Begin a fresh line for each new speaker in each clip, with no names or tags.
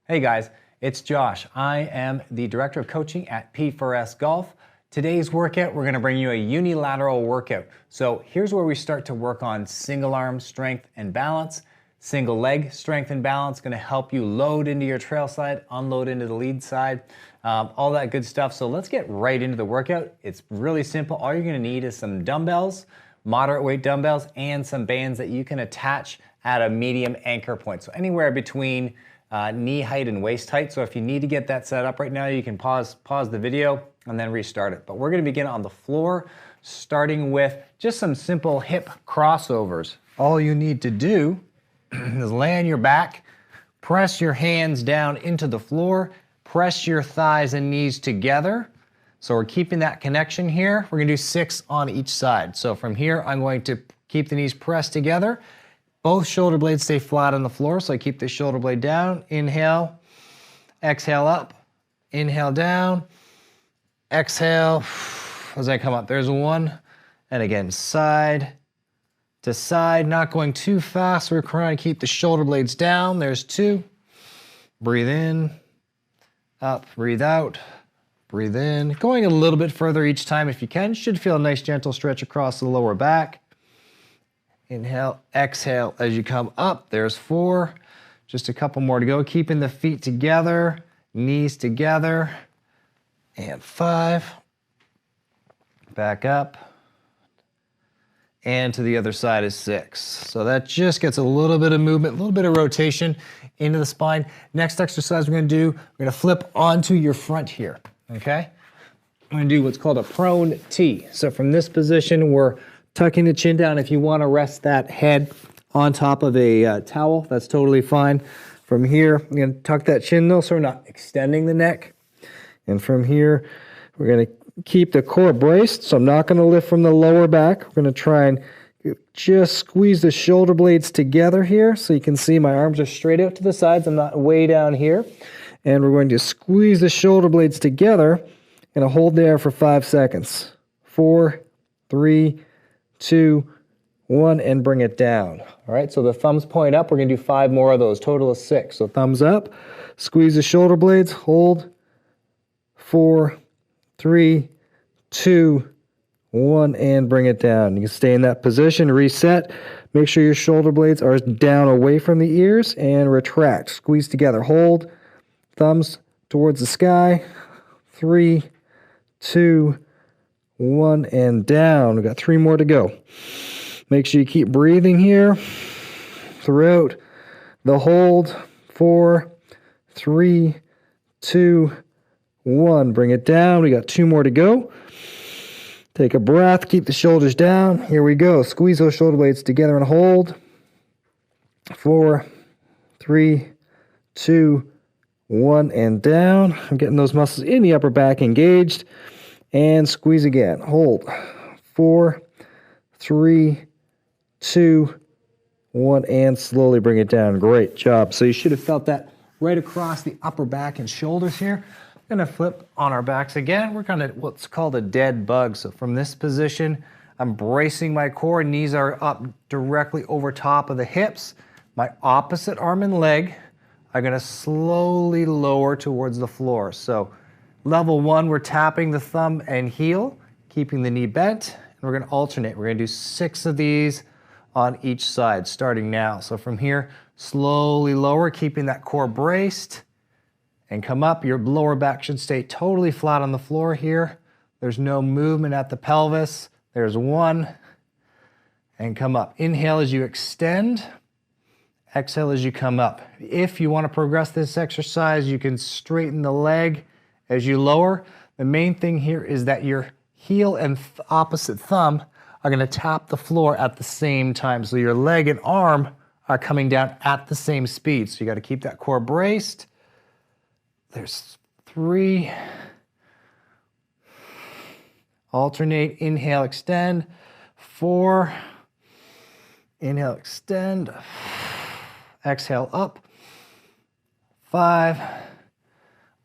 Hey guys, it's Josh. I am the Director of Coaching at P4S Golf. Today's workout, we're going to bring you a unilateral workout. So here's where we start to work on single arm strength and balance. Single leg strength and balance, going to help you load into your trail side, unload into the lead side, all that good stuff. So let's get right into the workout. It's really simple. All you're going to need is some dumbbells, moderate weight dumbbells, and some bands that you can attach at a medium anchor point. So anywhere between knee height and waist height. So if you need to get that set up right now, you can pause the video and then restart it. But we're going to begin on the floor, starting with just some simple hip crossovers. All you need to do is lay on your back, press your hands down into the floor, press your thighs and knees together. So we're keeping that connection here. We're going to do 6 on each side. So from here, I'm going to keep the knees pressed together. Both shoulder blades stay flat on the floor, so I keep the shoulder blade down. Inhale, exhale up, inhale down, exhale as I come up. There's 1, and again, side to side, not going too fast. We're trying to keep the shoulder blades down. There's 2. Breathe in, up, breathe out, breathe in. Going a little bit further each time if you can. Should feel a nice gentle stretch across the lower back. Inhale, exhale as you come up. There's 4. Just a couple more to go. Keeping the feet together, knees together. And 5. Back up. And to the other side is 6. So that just gets a little bit of movement, a little bit of rotation into the spine. Next exercise we're going to do, we're going to flip onto your front here. Okay? I'm going to do what's called a prone T. So from this position, we're tucking the chin down. If you want to rest that head on top of a towel, that's totally fine. From here, I'm going to tuck that chin though, so we're not extending the neck. And from here, we're going to keep the core braced, so I'm not going to lift from the lower back. We're going to try and just squeeze the shoulder blades together here, so you can see my arms are straight out to the sides. I'm not way down here. And we're going to squeeze the shoulder blades together and hold there for 5 seconds. 4, 3, 2, 1, and bring it down. All right, so the thumbs point up. We're going to do 5 more of those, total of 6. So thumbs up, squeeze the shoulder blades, hold, 4, 3, 2, 1, and bring it down. You can stay in that position, reset. Make sure your shoulder blades are down away from the ears and retract. Squeeze together, hold, thumbs towards the sky, 3, 2, 1, and down. We've got 3 more to go. Make sure you keep breathing here throughout the hold. 4, 3, 2, 1. Bring it down. We got 2 more to go. Take a breath. Keep the shoulders down. Here we go. Squeeze those shoulder blades together and hold. 4, 3, 2, 1, and down. I'm getting those muscles in the upper back engaged. And squeeze again. Hold. 4, 3, 2, 1, and slowly bring it down. Great job. So you should have felt that right across the upper back and shoulders here. We're going to flip on our backs again. We're kind of what's called a dead bug. So from this position, I'm bracing my core. Knees are up directly over top of the hips. My opposite arm and leg are going to slowly lower towards the floor. So level 1, we're tapping the thumb and heel, keeping the knee bent, and we're going to alternate. We're going to do 6 of these on each side, starting now. So from here, slowly lower, keeping that core braced, and come up. Your lower back should stay totally flat on the floor here. There's no movement at the pelvis. There's 1, and come up. Inhale as you extend, exhale as you come up. If you want to progress this exercise, you can straighten the leg as you lower. The main thing here is that your heel and opposite thumb are going to tap the floor at the same time. So your leg and arm are coming down at the same speed. So you got to keep that core braced. There's 3. Alternate. Inhale, extend. 4. Inhale, extend. Exhale, up. 5.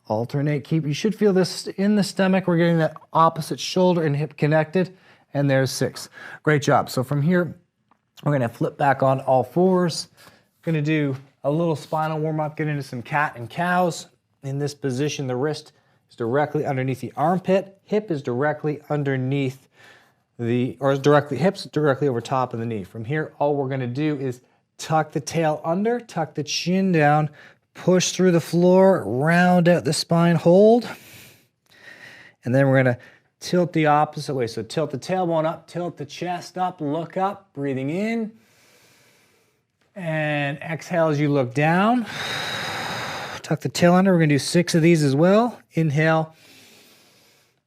Alternate. You should feel this in the stomach. We're getting that opposite shoulder and hip connected. And there's 6. Great job. So from here, we're going to flip back on all 4s. Going to do a little spinal warm up, get into some cat and cows. In this position, the wrist is directly underneath the armpit, hip is directly underneath hips directly over top of the knee. From here, all we're gonna do is tuck the tail under, tuck the chin down, push through the floor, round out the spine, hold. And then we're gonna tilt the opposite way. So tilt the tailbone up, tilt the chest up, look up, breathing in. And exhale as you look down. Tuck the tail under. We're gonna do 6 of these as well. Inhale,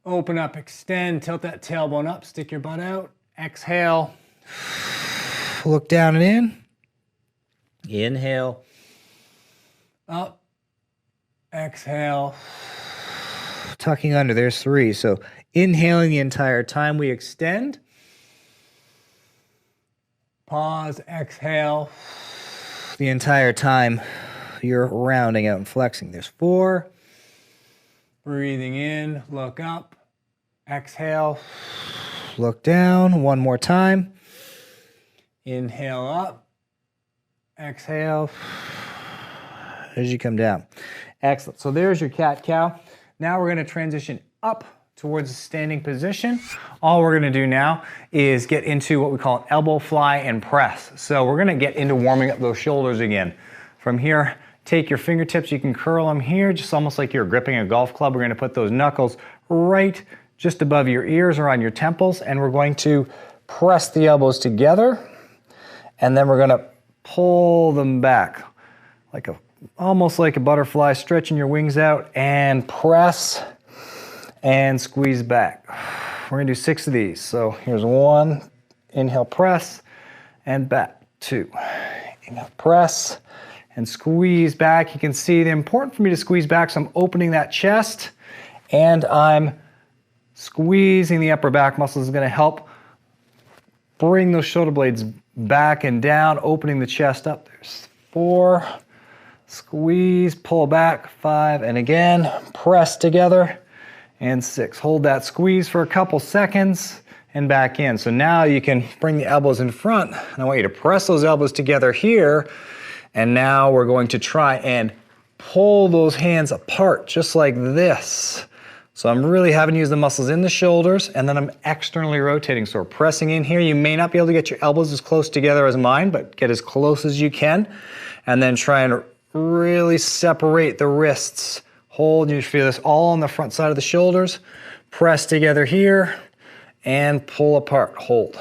open up, extend, tilt that tailbone up, stick your butt out. Exhale, look down and in. Inhale, up, exhale, tucking under. There's 3. So inhaling the entire time we extend. Pause, exhale. The entire time you're rounding out and flexing. There's 4. Breathing in, look up, exhale, look down. 1 more time. Inhale up, exhale as you come down. Excellent. So there's your cat-cow. Now we're going to transition up towards a standing position. All we're going to do now is get into what we call an elbow fly and press. So we're going to get into warming up those shoulders again. From here, take your fingertips, you can curl them here, just almost like you're gripping a golf club. We're going to put those knuckles right just above your ears or on your temples, and we're going to press the elbows together, and then we're going to pull them back, almost like a butterfly, stretching your wings out, and press and squeeze back. We're gonna do 6 of these. So here's 1, inhale, press, and back. 2, inhale, press, and squeeze back. You can see the important for me to squeeze back, so I'm opening that chest, and I'm squeezing the upper back muscles. Is gonna help bring those shoulder blades back and down, opening the chest up. There's 4, squeeze, pull back, 5, and again, press together, and 6. Hold that squeeze for a couple seconds and back in. So now you can bring the elbows in front. And I want you to press those elbows together here. And now we're going to try and pull those hands apart just like this. So I'm really having to use the muscles in the shoulders, and then I'm externally rotating. So we're pressing in here. You may not be able to get your elbows as close together as mine, but get as close as you can. And then try and really separate the wrists. Hold, you feel this all on the front side of the shoulders. Press together here and pull apart. Hold.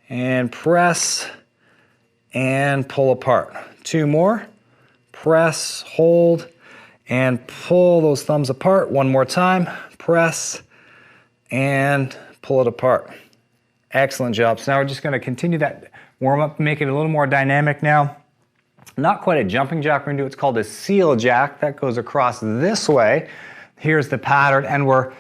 And press and pull apart. 2 more. Press, hold, and pull those thumbs apart. 1 more time. Press and pull it apart. Excellent job. So now we're just going to continue that warm up, make it a little more dynamic now. Not quite a jumping jack, we're gonna do what's called a seal jack. That goes across this way. Here's the pattern, and we're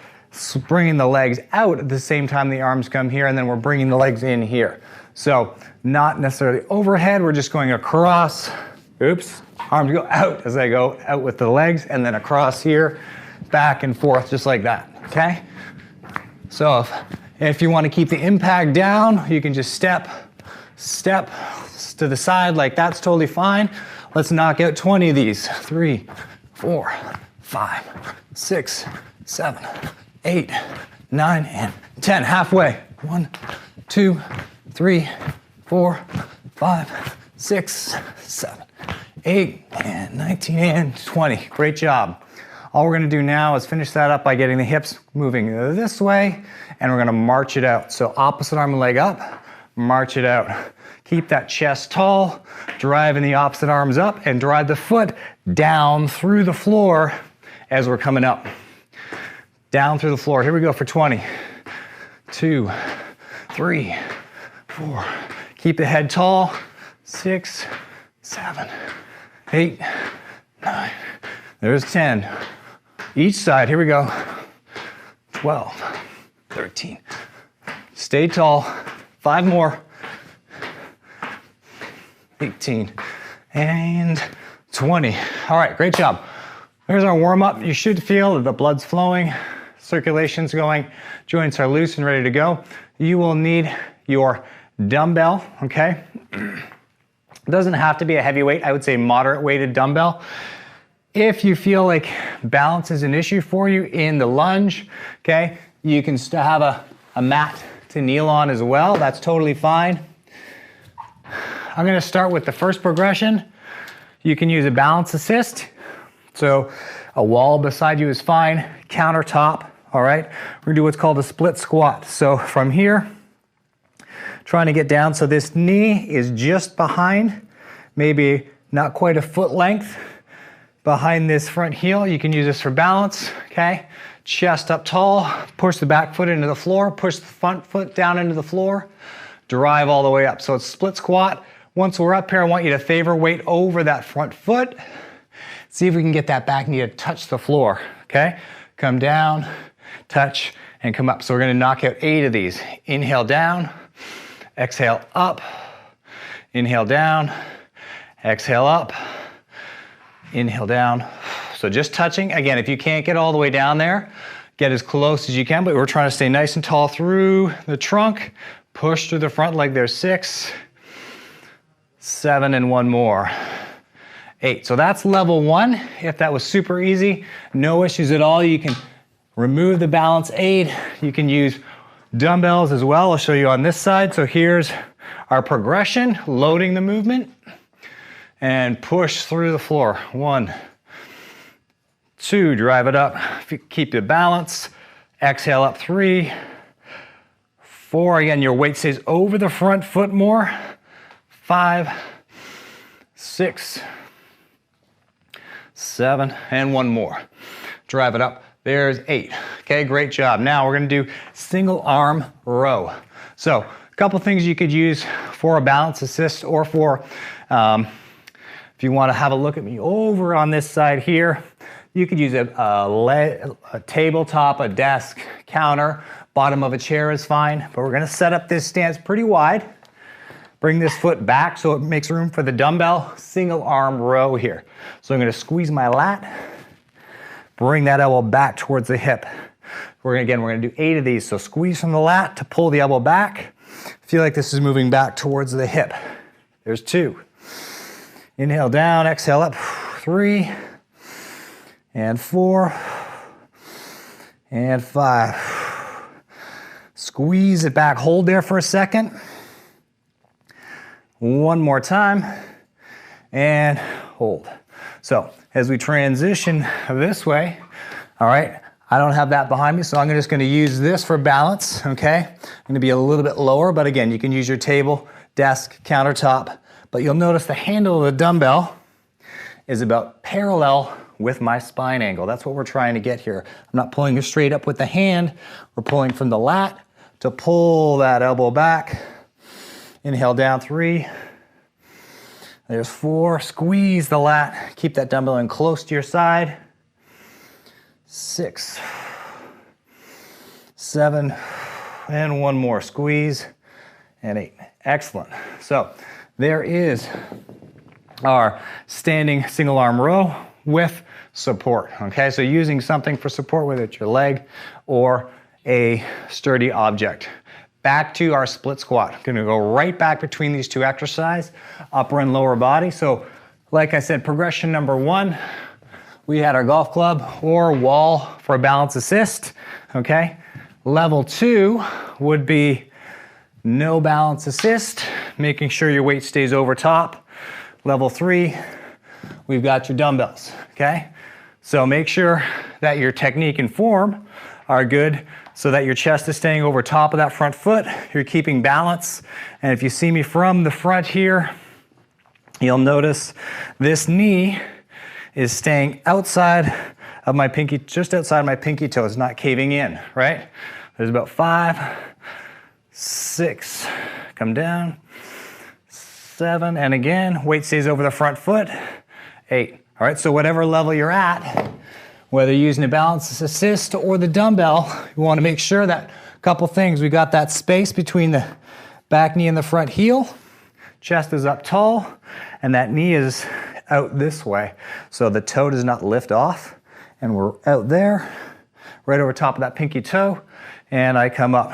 bringing the legs out at the same time the arms come here, and then we're bringing the legs in here. So not necessarily overhead, we're just going across. Oops, arms go out as I go out with the legs, and then across here, back and forth, just like that, okay? So if you want to keep the impact down, you can just step to the side like that's totally fine. Let's knock out 20 of these. 3, 4, 5, 6, 7, 8, 9, and 10. Halfway. 1, 2, 3, 4, 5, 6, 7, 8, and 19, and 20. Great job. All we're gonna do now is finish that up by getting the hips moving this way, and we're gonna march it out. So opposite arm and leg up, march it out. Keep that chest tall, driving the opposite arms up, and drive the foot down through the floor as we're coming up. Down through the floor. Here we go for 20. 2, 3, 4. Keep the head tall. 6, 7, 8, 9. There's 10. Each side. Here we go. 12, 13. Stay tall. 5 more. 18 and 20. All right, great job. There's our warm up. You should feel that the blood's flowing, circulation's going, joints are loose and ready to go. You will need your dumbbell, okay? It doesn't have to be a heavy weight. I would say moderate weighted dumbbell. If you feel like balance is an issue for you in the lunge, okay, you can still have a mat to kneel on as well. That's totally fine. I'm gonna start with the first progression. You can use a balance assist. So a wall beside you is fine, countertop, all right? We're gonna do what's called a split squat. So from here, trying to get down so this knee is just behind, maybe not quite a foot length behind this front heel. You can use this for balance, okay? Chest up tall, push the back foot into the floor, push the front foot down into the floor, drive all the way up. So it's split squat. Once we're up here, I want you to favor weight over that front foot. See if we can get that back knee to touch the floor, okay? Come down, touch, and come up. So we're gonna knock out 8 of these. Inhale down, exhale up, inhale down, exhale up, inhale down. So just touching. Again, if you can't get all the way down there, get as close as you can, but we're trying to stay nice and tall through the trunk. Push through the front leg. There's 6, 7, and 1 more. 8. So that's level 1. If that was super easy, no issues at all. You can remove the balance aid. You can use dumbbells as well. I'll show you on this side. So here's our progression, loading the movement and push through the floor. 1, 2, drive it up. Keep the balance. Exhale up. 3, 4. Again, your weight stays over the front foot more. 5, 6, 7, and 1 more. Drive it up. There's 8. Okay, great job. Now we're gonna do single arm row. So a couple things you could use for a balance assist or for, if you wanna have a look at me over on this side here, you could use a tabletop, a desk, counter, bottom of a chair is fine, but we're gonna set up this stance pretty wide. Bring this foot back so it makes room for the dumbbell. Single arm row here. So I'm gonna squeeze my lat, bring that elbow back towards the hip. We're gonna do 8 of these. So squeeze from the lat to pull the elbow back. Feel like this is moving back towards the hip. There's 2. Inhale down, exhale up. 3, and 4, and 5. Squeeze it back, hold there for a second. 1 more time, and hold. So as we transition this way, all right, I don't have that behind me, so I'm just gonna use this for balance, okay? I'm gonna be a little bit lower, but again, you can use your table, desk, countertop, but you'll notice the handle of the dumbbell is about parallel with my spine angle. That's what we're trying to get here. I'm not pulling it straight up with the hand, we're pulling from the lat to pull that elbow back. Inhale down. 3. There's 4. Squeeze the lat. Keep that dumbbell in close to your side. 6, 7, and 1 more. Squeeze, and 8. Excellent. So there is our standing single arm row with support. Okay, so using something for support, whether it's your leg or a sturdy object. Back to our split squat. Gonna go right back between these 2 exercises, upper and lower body. So like I said, progression number 1, we had our golf club or wall for a balance assist, okay? Level 2 would be no balance assist, making sure your weight stays over top. Level 3, we've got your dumbbells, okay? So make sure that your technique and form are good so that your chest is staying over top of that front foot. You're keeping balance. And if you see me from the front here, you'll notice this knee is staying outside of my pinky, just outside my pinky toe. It's not caving in, right? There's about 5, 6, come down, 7, and again, weight stays over the front foot, 8. All right, so whatever level you're at, whether you're using a balance assist or the dumbbell, you want to make sure that a couple things. We got that space between the back knee and the front heel. Chest is up tall, and that knee is out this way. So the toe does not lift off, and we're out there, right over top of that pinky toe, and I come up.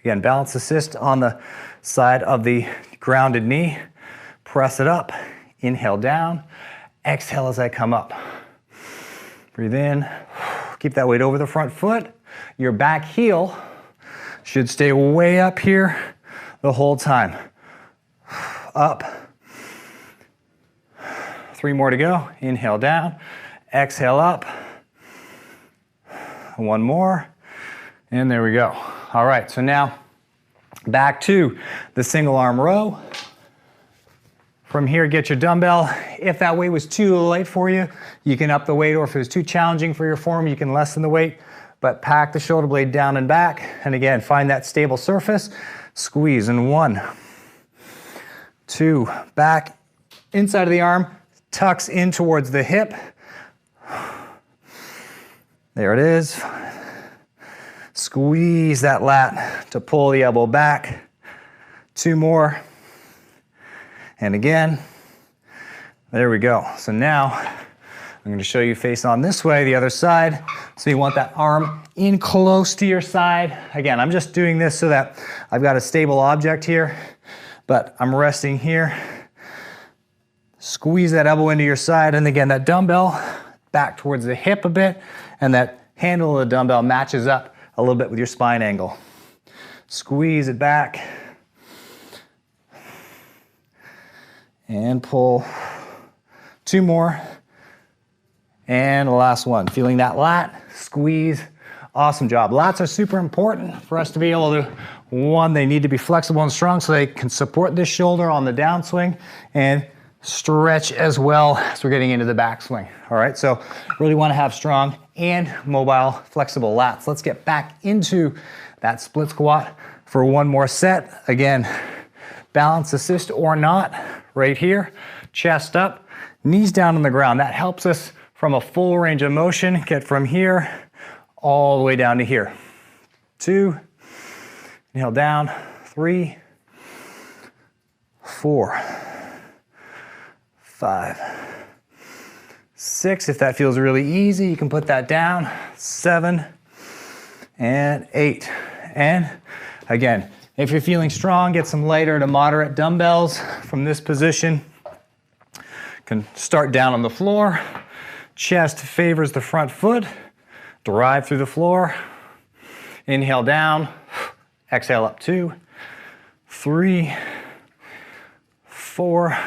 Again, balance assist on the side of the grounded knee. press it up, inhale down, exhale as I come up. Breathe in, keep that weight over the front foot. Your back heel should stay way up here the whole time. Up. 3 more to go. Inhale down, exhale up. 1 more, and there we go. All right, so now back to the single arm row. From here, get your dumbbell. If that weight was too light for you, you can up the weight, or if it was too challenging for your form, you can lessen the weight, but pack the shoulder blade down and back. And again, find that stable surface. Squeeze in 1, 2, back inside of the arm, tucks in towards the hip. There it is. Squeeze that lat to pull the elbow back. 2 more. And again, there we go. So now I'm going to show you face on this way, the other side. So you want that arm in close to your side. Again, I'm just doing this so that I've got a stable object here, but I'm resting here. Squeeze that elbow into your side, and again, that dumbbell back towards the hip a bit, and that handle of the dumbbell matches up a little bit with your spine angle. Squeeze it back. And pull. 2 more. And the last one. Feeling that lat, squeeze. Awesome job. Lats are super important for us to be able to, one, they need to be flexible and strong so they can support this shoulder on the downswing and stretch as well as we're getting into the backswing. All right, so really want to have strong and mobile, flexible lats. Let's get back into that split squat for 1 more set. Again, balance assist or not, right here, chest up, knees down on the ground. That helps us from a full range of motion, get from here all the way down to here. 2, inhale down, 3, 4, 5, 6. If that feels really easy, you can put that down. 7 and 8. And again, if you're feeling strong, get some lighter to moderate dumbbells from this position. You can start down on the floor. Chest favors the front foot. Drive through the floor. Inhale down. Exhale up 2, 3, 4.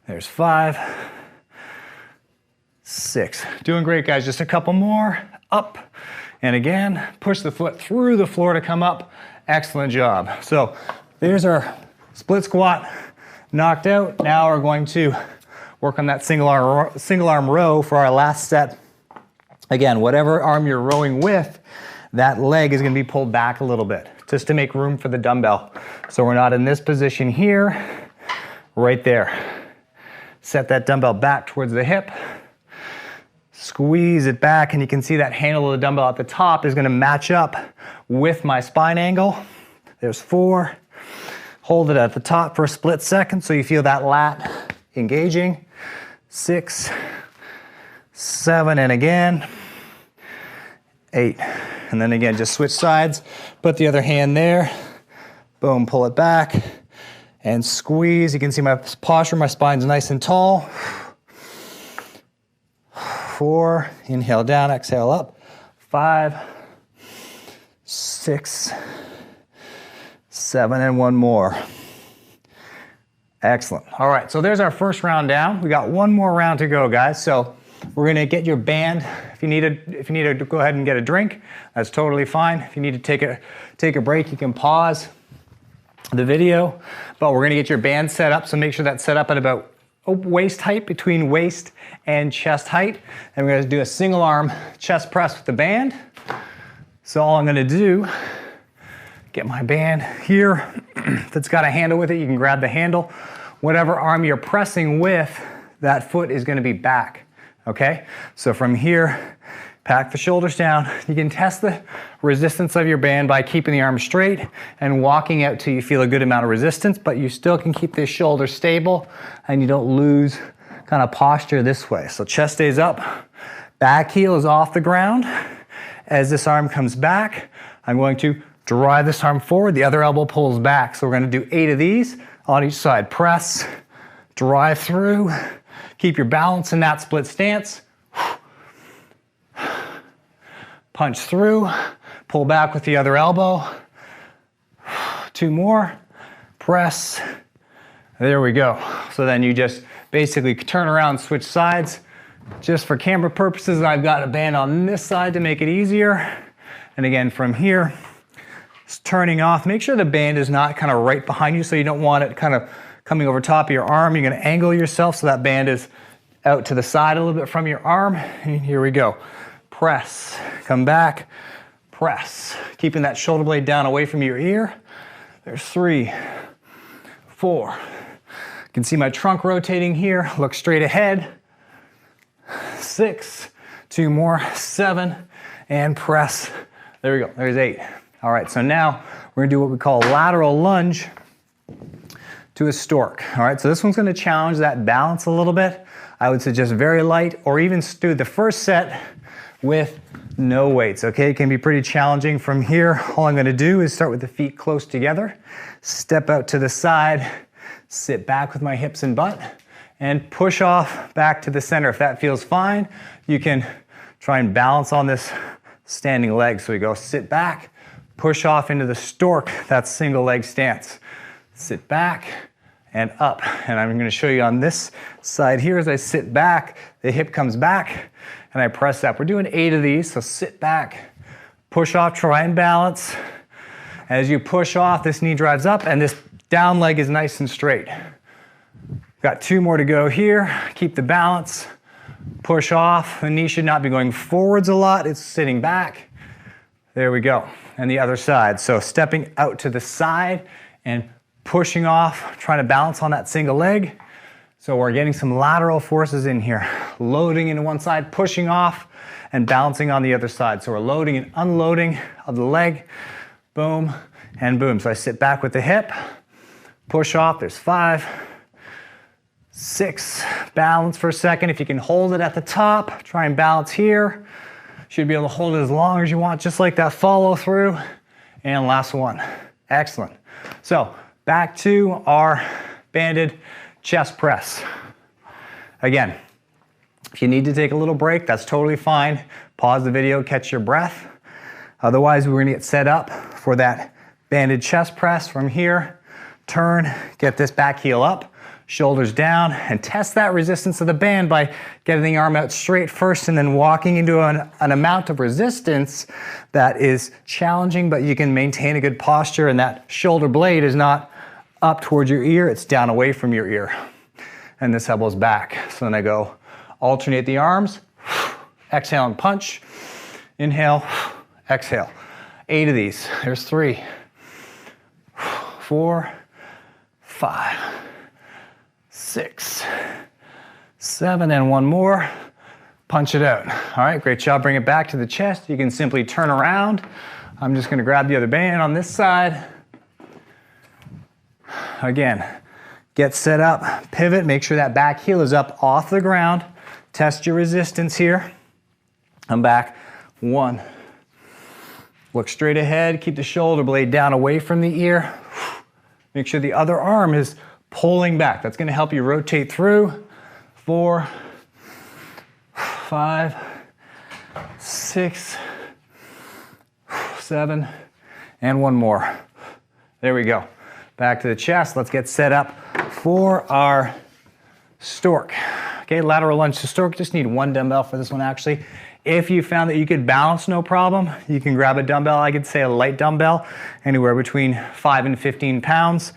There's 5, 6. Doing great, guys. Just a couple more. Up. And again, push the foot through the floor to come up. Excellent job. So there's our split squat knocked out. Now we're going to work on that single arm row for our last set. Again, whatever arm you're rowing with, that leg is going to be pulled back a little bit just to make room for the dumbbell. So we're not in this position here, right there. Set that dumbbell back towards the hip. Squeeze it back, and you can see that handle of the dumbbell at the top is going to match up with my spine angle. There's 4. Hold it at the top for a split second so you feel that lat engaging. 6, 7, and again. 8. And then again, just switch sides. Put the other hand there. Boom, pull it back. And squeeze. You can see my posture, my spine's nice and tall. 4, inhale down, exhale up. 5, 6, 7, and 1 more. Excellent. All right, so there's our first round down. We got 1 more round to go, guys. So we're gonna get your band. If you need to go ahead and get a drink, that's totally fine. If you need to take a break, you can pause the video. But we're gonna get your band set up, so make sure that's set up at about waist height, between waist and chest height. And we're gonna do a single arm chest press with the band. So all I'm gonna do, get my band here. If it's got a handle with it, you can grab the handle. Whatever arm you're pressing with, that foot is gonna be back, okay? So from here, pack the shoulders down. You can test the resistance of your band by keeping the arm straight and walking out till you feel a good amount of resistance, but you still can keep this shoulder stable and you don't lose kind of posture this way. So chest stays up, back heel is off the ground. As this arm comes back, I'm going to drive this arm forward, the other elbow pulls back. So we're gonna do 8 of these. on each side. Press, drive through, keep your balance in that split stance. Punch through, pull back with the other elbow. 2 more, press. There we go. So then you just basically turn around, switch sides. Just for camera purposes, I've got a band on this side to make it easier. And again, from here, it's turning off. Make sure the band is not kind of right behind you, so you don't want it kind of coming over top of your arm. You're gonna angle yourself so that band is out to the side a little bit from your arm. And here we go. Press, come back, press. Keeping that shoulder blade down away from your ear. There's 3, 4. You can see my trunk rotating here. Look straight ahead. 6, 2 more, 7, and press. There we go, there's 8. All right, so now we're gonna do what we call a lateral lunge to a stork. All right, so this one's gonna challenge that balance a little bit. I would suggest very light, or even do the first set with no weights, okay? It can be pretty challenging. From here, all I'm gonna do is start with the feet close together, step out to the side, sit back with my hips and butt, and push off back to the center. If that feels fine, you can try and balance on this standing leg. So we go sit back, push off into the stork, that single leg stance. Sit back and up. And I'm gonna show you on this side here as I sit back, the hip comes back and I press up. We're doing 8 of these, so sit back, push off, try and balance. As you push off, this knee drives up and this down leg is nice and straight. Got 2 more to go here. Keep the balance, push off. The knee should not be going forwards a lot, it's sitting back. There we go. And the other side. So stepping out to the side and pushing off, trying to balance on that single leg. So we're getting some lateral forces in here. Loading into one side, pushing off, and balancing on the other side. So we're loading and unloading of the leg. Boom and boom. So I sit back with the hip, push off, there's 5, 6, balance for a second. If you can hold it at the top, try and balance here. Should be able to hold it as long as you want, just like that follow through. And last one, excellent. So back to our banded chest press. Again, if you need to take a little break, that's totally fine. Pause the video, catch your breath. Otherwise, we're gonna get set up for that banded chest press. From here, turn, get this back heel up, shoulders down, and test that resistance of the band by getting the arm out straight first and then walking into an amount of resistance that is challenging, but you can maintain a good posture, and that shoulder blade is not up towards your ear, it's down away from your ear. And this elbow's back. So then I go alternate the arms, exhale and punch, inhale, exhale. 8 of these. There's 3, 4, 5, 6, 7, and 1 more. Punch it out. All right, great job. Bring it back to the chest. You can simply turn around. I'm just gonna grab the other band on this side. Again, get set up, pivot, make sure that back heel is up off the ground. Test your resistance here. Come back, 1. Look straight ahead, keep the shoulder blade down away from the ear. Make sure the other arm is pulling back. That's gonna help you rotate through. 4, 5, 6, 7, and 1 more. There we go. Back to the chest. Let's get set up for our stork. Okay, lateral lunge to stork. Just need 1 dumbbell for this one actually. If you found that you could balance no problem, you can grab a dumbbell. I could say a light dumbbell, anywhere between 5 and 15 pounds.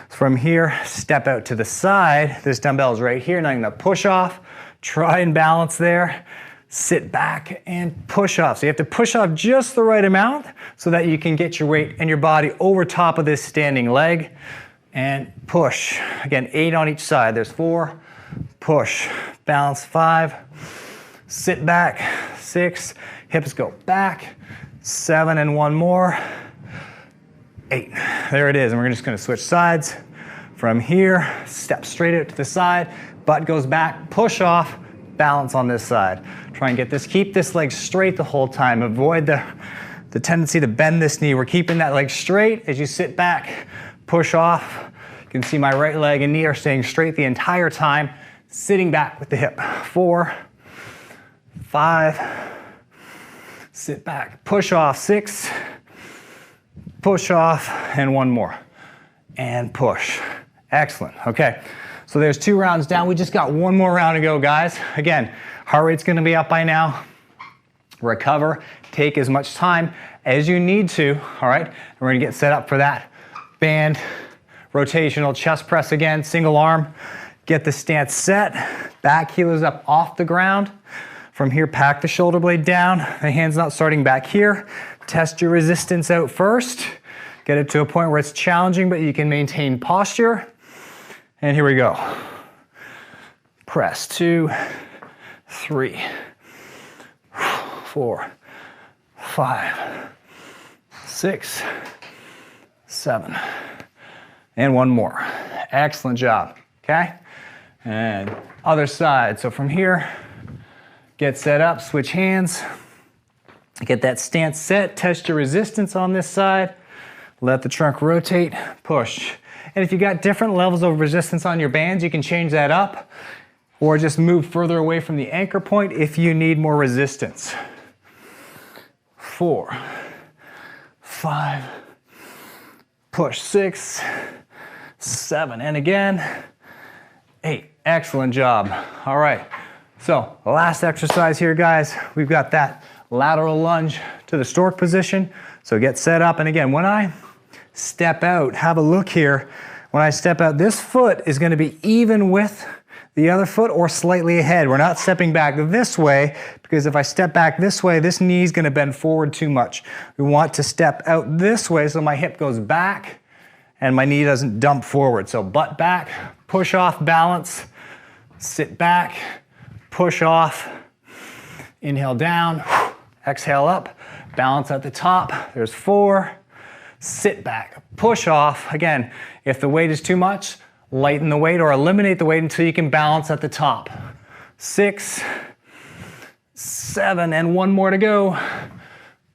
From here, step out to the side. This dumbbell is right here. Now I'm gonna push off, try and balance there. Sit back and push off. So you have to push off just the right amount so that you can get your weight and your body over top of this standing leg and push. Again, 8 on each side. There's 4, push, balance 5, sit back, 6, hips go back, 7 and 1 more, 8. There it is. And we're just gonna switch sides. From here, step straight out to the side, butt goes back, push off, balance on this side. Try and get this, keep this leg straight the whole time. Avoid the tendency to bend this knee. We're keeping that leg straight as you sit back, push off. You can see my right leg and knee are staying straight the entire time, sitting back with the hip. 4, 5, sit back, push off, 6, push off, and one more, and push. Excellent, okay. So there's 2 rounds down. We just got 1 more round to go, guys. Again, heart rate's gonna be up by now. Recover, take as much time as you need to, all right? And we're gonna get set up for that band rotational chest press again, single arm. Get the stance set, back heel is up off the ground. From here, pack the shoulder blade down, the hand's not starting back here. Test your resistance out first. Get it to a point where it's challenging, but you can maintain posture. And here we go. Press, 2, 3, 4, 5, 6, 7, and one more. Excellent job, okay? And other side, so from here, get set up, switch hands, get that stance set, test your resistance on this side, let the trunk rotate, push. And if you got different levels of resistance on your bands, you can change that up or just move further away from the anchor point if you need more resistance. 4, 5, push, 6, 7, and again, 8. Excellent job. All right, so the last exercise here, guys, we've got that lateral lunge to the stork position. So get set up, and again, when I step out, have a look here. When I step out, this foot is gonna be even with the other foot or slightly ahead. We're not stepping back this way, because if I step back this way, this knee is gonna bend forward too much. We want to step out this way so my hip goes back and my knee doesn't dump forward. So butt back, push off, balance, sit back, push off, inhale down, exhale up, balance at the top. There's 4, sit back, push off. Again, if the weight is too much, lighten the weight or eliminate the weight until you can balance at the top. 6, 7, and one more to go.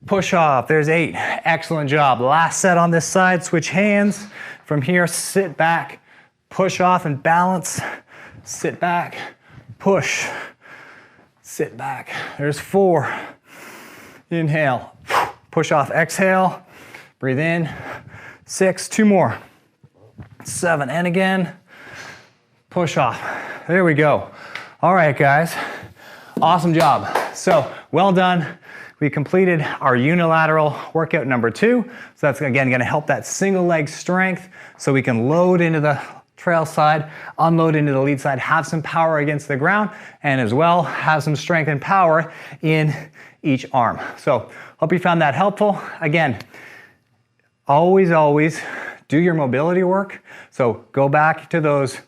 Push off, there's 8. Excellent job. Last set on this side, switch hands. From here, sit back, push off and balance. Sit back, push, sit back. There's 4. Inhale, push off, exhale, breathe in. 6, 2 more. 7, and again, push off. There we go. All right, guys, awesome job. So well done. We completed our unilateral workout number 2. So that's again gonna help that single leg strength so we can load into the trail side, unload into the lead side, have some power against the ground, and as well have some strength and power in each arm. So hope you found that helpful. Again, always do your mobility work. So go back to those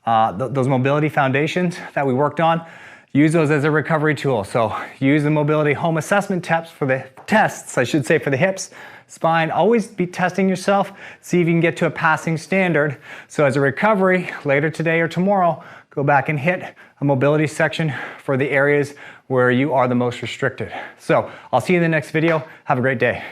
mobility foundations that we worked on. Use those as a recovery tool. So use the mobility home assessment tests for the for the hips, spine. Always be testing yourself, see if you can get to a passing standard. So as a recovery, later today or tomorrow, go back and hit a mobility section for the areas where you are the most restricted. So I'll see you in the next video. Have a great day.